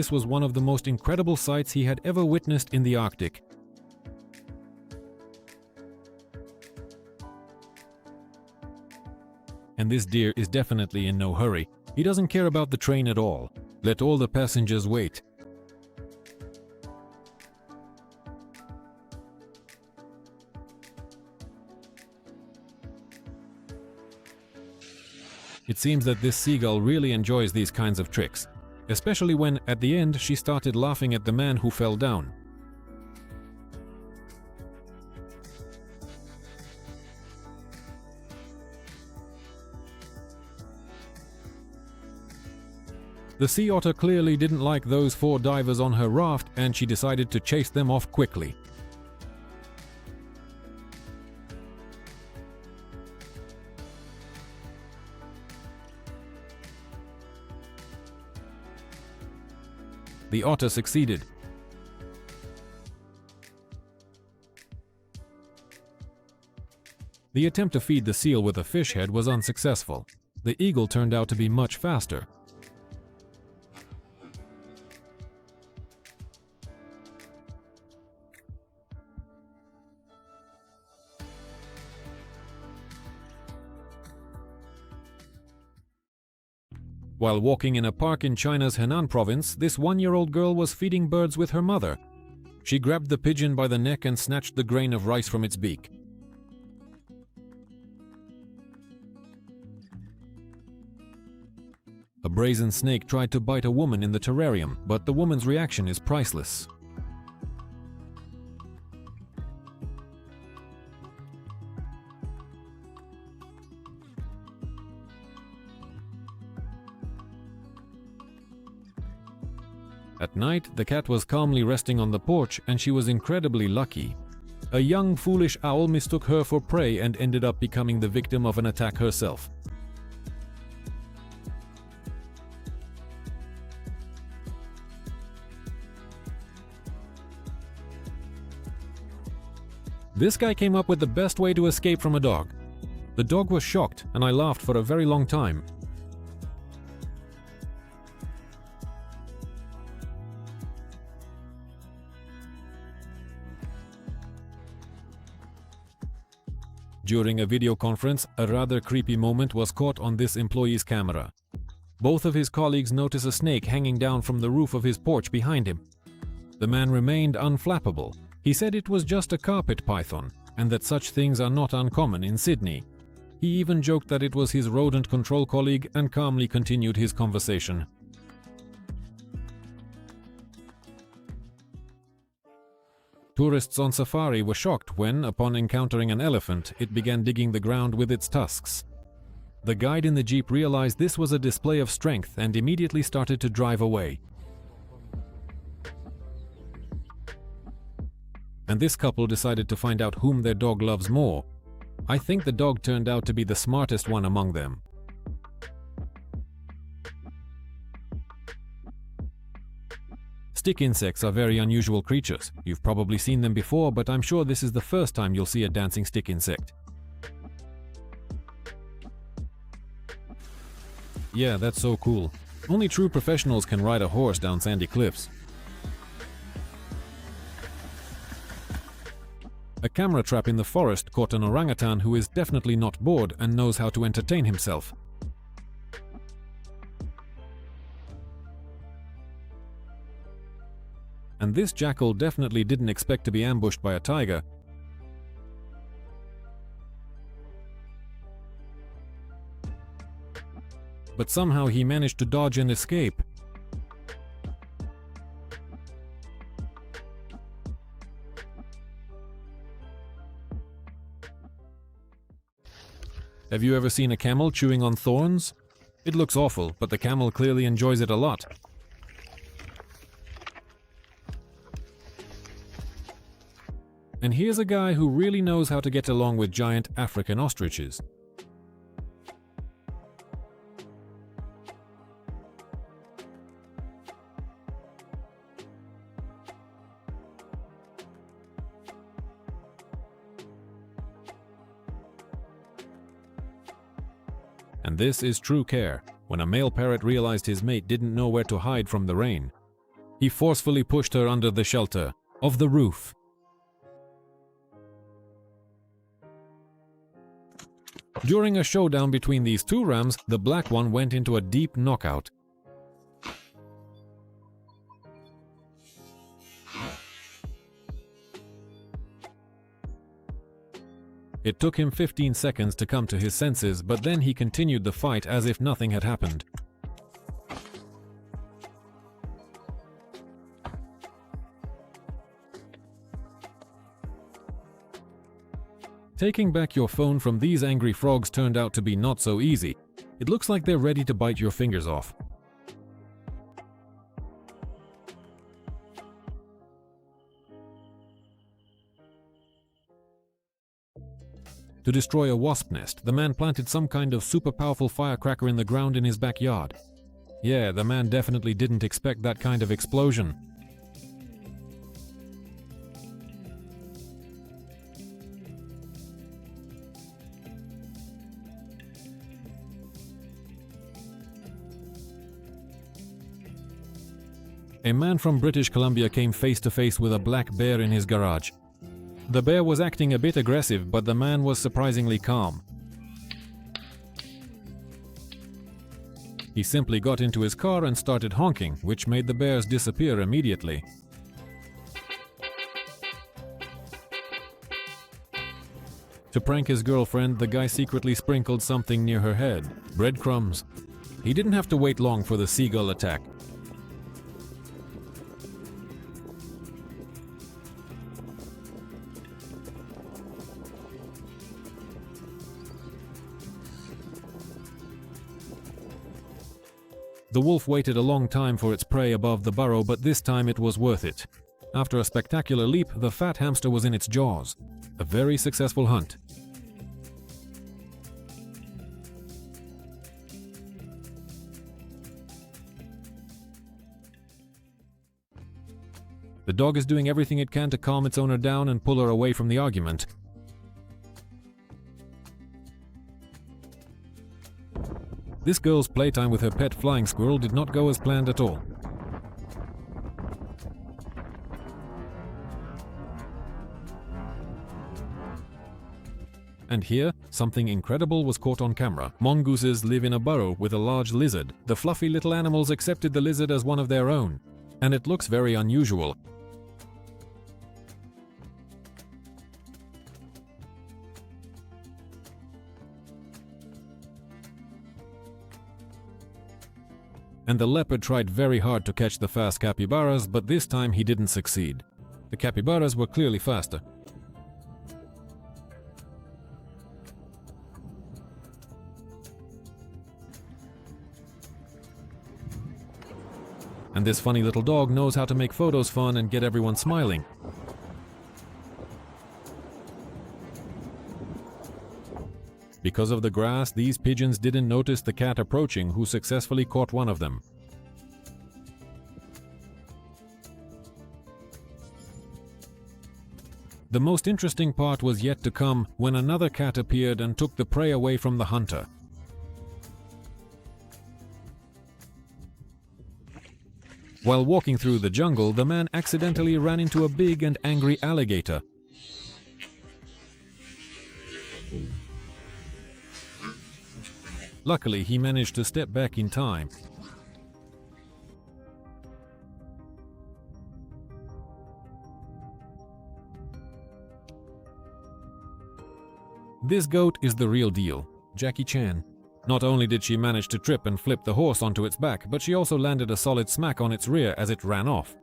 This was one of the most incredible sights he had ever witnessed in the Arctic. And this deer is definitely in no hurry. He doesn't care about the train at all. Let all the passengers wait. It seems that this seagull really enjoys these kinds of tricks, especially when, at the end, she started laughing at the man who fell down. The sea otter clearly didn't like those 4 divers on her raft, and she decided to chase them off quickly. The otter succeeded. The attempt to feed the seal with a fish head was unsuccessful. The eagle turned out to be much faster. While walking in a park in China's Henan province, this 1-year-old girl was feeding birds with her mother. She grabbed the pigeon by the neck and snatched the grain of rice from its beak. A brazen snake tried to bite a woman in the terrarium, but the woman's reaction is priceless. At night, the cat was calmly resting on the porch, and she was incredibly lucky. A young, foolish owl mistook her for prey and ended up becoming the victim of an attack herself. This guy came up with the best way to escape from a dog. The dog was shocked, and I laughed for a very long time. During a video conference, a rather creepy moment was caught on this employee's camera. Both of his colleagues noticed a snake hanging down from the roof of his porch behind him. The man remained unflappable. He said it was just a carpet python, and that such things are not uncommon in Sydney. He even joked that it was his rodent control colleague and calmly continued his conversation. Tourists on safari were shocked when, upon encountering an elephant, it began digging the ground with its tusks. The guide in the jeep realized this was a display of strength and immediately started to drive away. And this couple decided to find out whom their dog loves more. I think the dog turned out to be the smartest one among them. Stick insects are very unusual creatures. You've probably seen them before, but I'm sure this is the first time you'll see a dancing stick insect. Yeah, that's so cool. Only true professionals can ride a horse down sandy cliffs. A camera trap in the forest caught an orangutan who is definitely not bored and knows how to entertain himself. And this jackal definitely didn't expect to be ambushed by a tiger. But somehow he managed to dodge and escape. Have you ever seen a camel chewing on thorns? It looks awful, but the camel clearly enjoys it a lot. And here's a guy who really knows how to get along with giant African ostriches. And this is true care, when a male parrot realized his mate didn't know where to hide from the rain. He forcefully pushed her under the shelter of the roof. During a showdown between these two rams, the black one went into a deep knockout. It took him 15 seconds to come to his senses, but then he continued the fight as if nothing had happened. Taking back your phone from these angry frogs turned out to be not so easy. It looks like they're ready to bite your fingers off. To destroy a wasp nest, the man planted some kind of super powerful firecracker in the ground in his backyard. Yeah, the man definitely didn't expect that kind of explosion. A man from British Columbia came face to face with a black bear in his garage. The bear was acting a bit aggressive, but the man was surprisingly calm. He simply got into his car and started honking, which made the bears disappear immediately. To prank his girlfriend, the guy secretly sprinkled something near her head, breadcrumbs. He didn't have to wait long for the seagull attack. The wolf waited a long time for its prey above the burrow, but this time it was worth it. After a spectacular leap, the fat hamster was in its jaws. A very successful hunt. The dog is doing everything it can to calm its owner down and pull her away from the argument. This girl's playtime with her pet flying squirrel did not go as planned at all. And here, something incredible was caught on camera. Mongooses live in a burrow with a large lizard. The fluffy little animals accepted the lizard as one of their own, and it looks very unusual. And the leopard tried very hard to catch the fast capybaras, but this time he didn't succeed. The capybaras were clearly faster. And this funny little dog knows how to make photos fun and get everyone smiling. Because of the grass, these pigeons didn't notice the cat approaching, who successfully caught one of them. The most interesting part was yet to come when another cat appeared and took the prey away from the hunter. While walking through the jungle, the man accidentally ran into a big and angry alligator. Luckily, he managed to step back in time. This goat is the real deal, Jackie Chan. Not only did she manage to trip and flip the horse onto its back, but she also landed a solid smack on its rear as it ran off.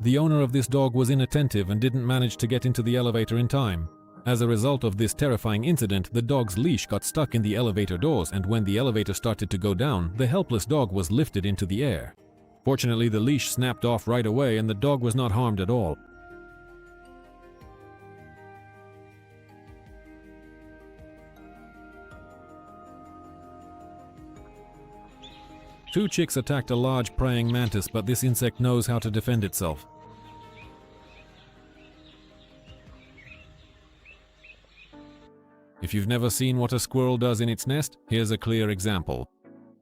The owner of this dog was inattentive and didn't manage to get into the elevator in time. As a result of this terrifying incident, the dog's leash got stuck in the elevator doors, and when the elevator started to go down, the helpless dog was lifted into the air. Fortunately, the leash snapped off right away and the dog was not harmed at all. Two chicks attacked a large praying mantis, but this insect knows how to defend itself. If you've never seen what a squirrel does in its nest, here's a clear example.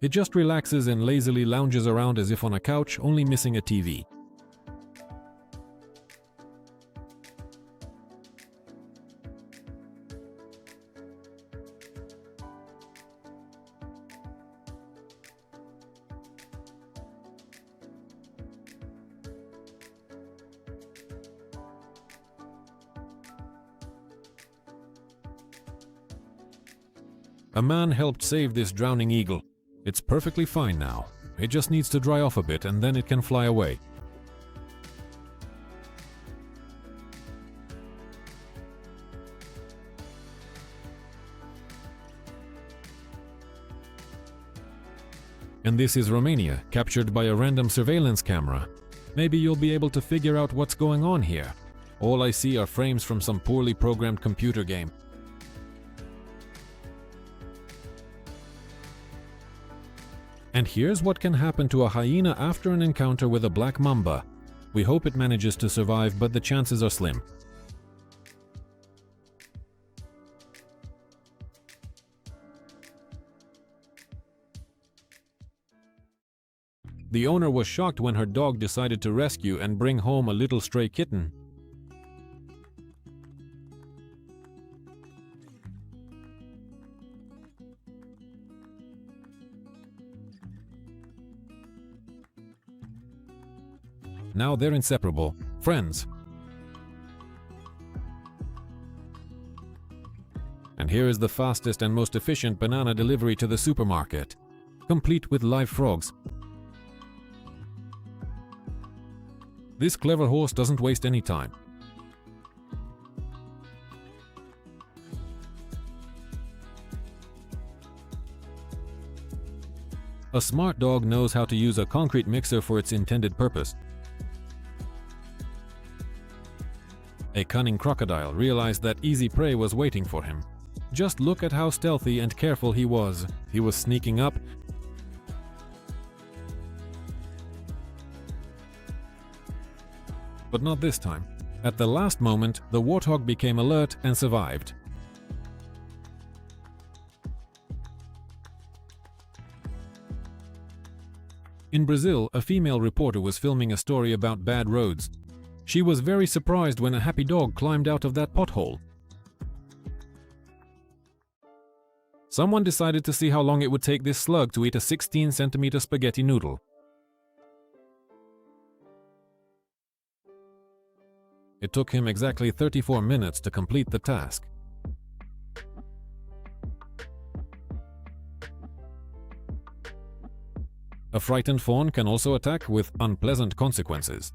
It just relaxes and lazily lounges around as if on a couch, only missing a TV. A man helped save this drowning eagle. It's perfectly fine now. It just needs to dry off a bit and then it can fly away. And this is Romania, captured by a random surveillance camera. Maybe you'll be able to figure out what's going on here. All I see are frames from some poorly programmed computer game. And here's what can happen to a hyena after an encounter with a black mamba. We hope it manages to survive, but the chances are slim. The owner was shocked when her dog decided to rescue and bring home a little stray kitten. Now they're inseparable, friends. And here is the fastest and most efficient banana delivery to the supermarket, complete with live frogs. This clever horse doesn't waste any time. A smart dog knows how to use a concrete mixer for its intended purpose. A cunning crocodile realized that easy prey was waiting for him. Just look at how stealthy and careful he was. He was sneaking up. But not this time. At the last moment, the warthog became alert and survived. In Brazil, a female reporter was filming a story about bad roads. She was very surprised when a happy dog climbed out of that pothole. Someone decided to see how long it would take this slug to eat a 16-centimeter spaghetti noodle. It took him exactly 34 minutes to complete the task. A frightened fawn can also attack with unpleasant consequences.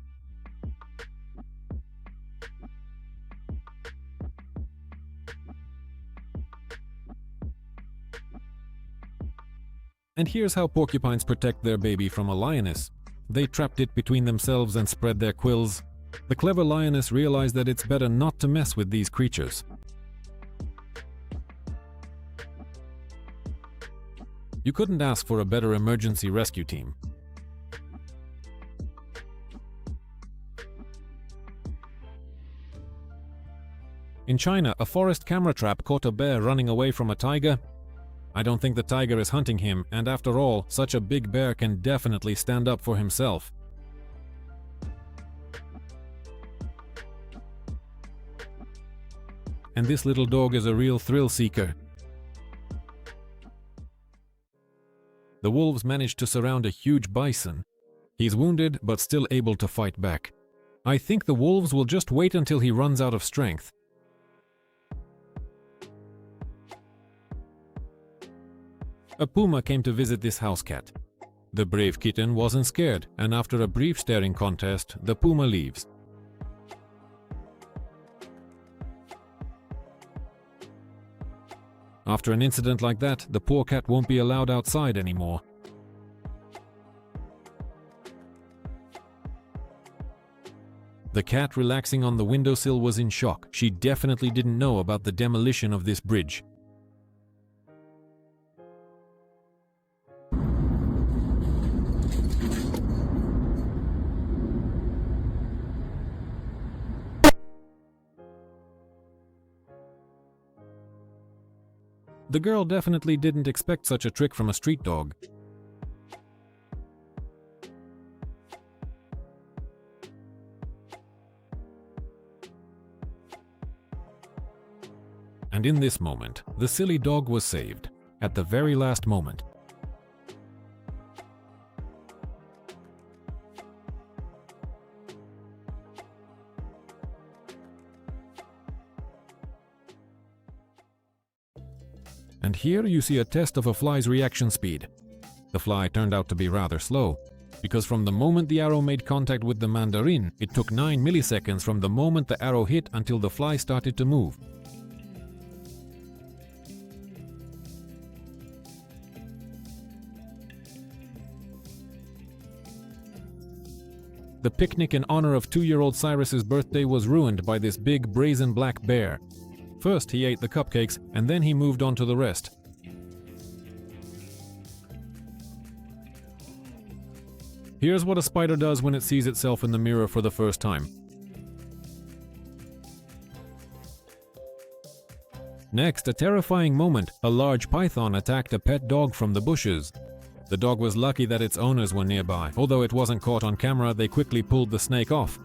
And here's how porcupines protect their baby from a lioness. They trapped it between themselves and spread their quills. The clever lioness realized that it's better not to mess with these creatures. You couldn't ask for a better emergency rescue team. In China, a forest camera trap caught a bear running away from a tiger. I don't think the tiger is hunting him, and after all, such a big bear can definitely stand up for himself. And this little dog is a real thrill seeker. The wolves managed to surround a huge bison. He's wounded, but still able to fight back. I think the wolves will just wait until he runs out of strength. A puma came to visit this house cat. The brave kitten wasn't scared, and after a brief staring contest, the puma leaves. After an incident like that, the poor cat won't be allowed outside anymore. The cat relaxing on the windowsill was in shock. She definitely didn't know about the demolition of this bridge. The girl definitely didn't expect such a trick from a street dog. And in this moment, the silly dog was saved, at the very last moment. And here you see a test of a fly's reaction speed. The fly turned out to be rather slow, because from the moment the arrow made contact with the mandarin, it took 9 milliseconds from the moment the arrow hit until the fly started to move. The picnic in honor of 2-year-old Cyrus's birthday was ruined by this big brazen black bear. First he ate the cupcakes, and then he moved on to the rest. Here's what a spider does when it sees itself in the mirror for the first time. Next, a terrifying moment, a large python attacked a pet dog from the bushes. The dog was lucky that its owners were nearby. Although it wasn't caught on camera, they quickly pulled the snake off.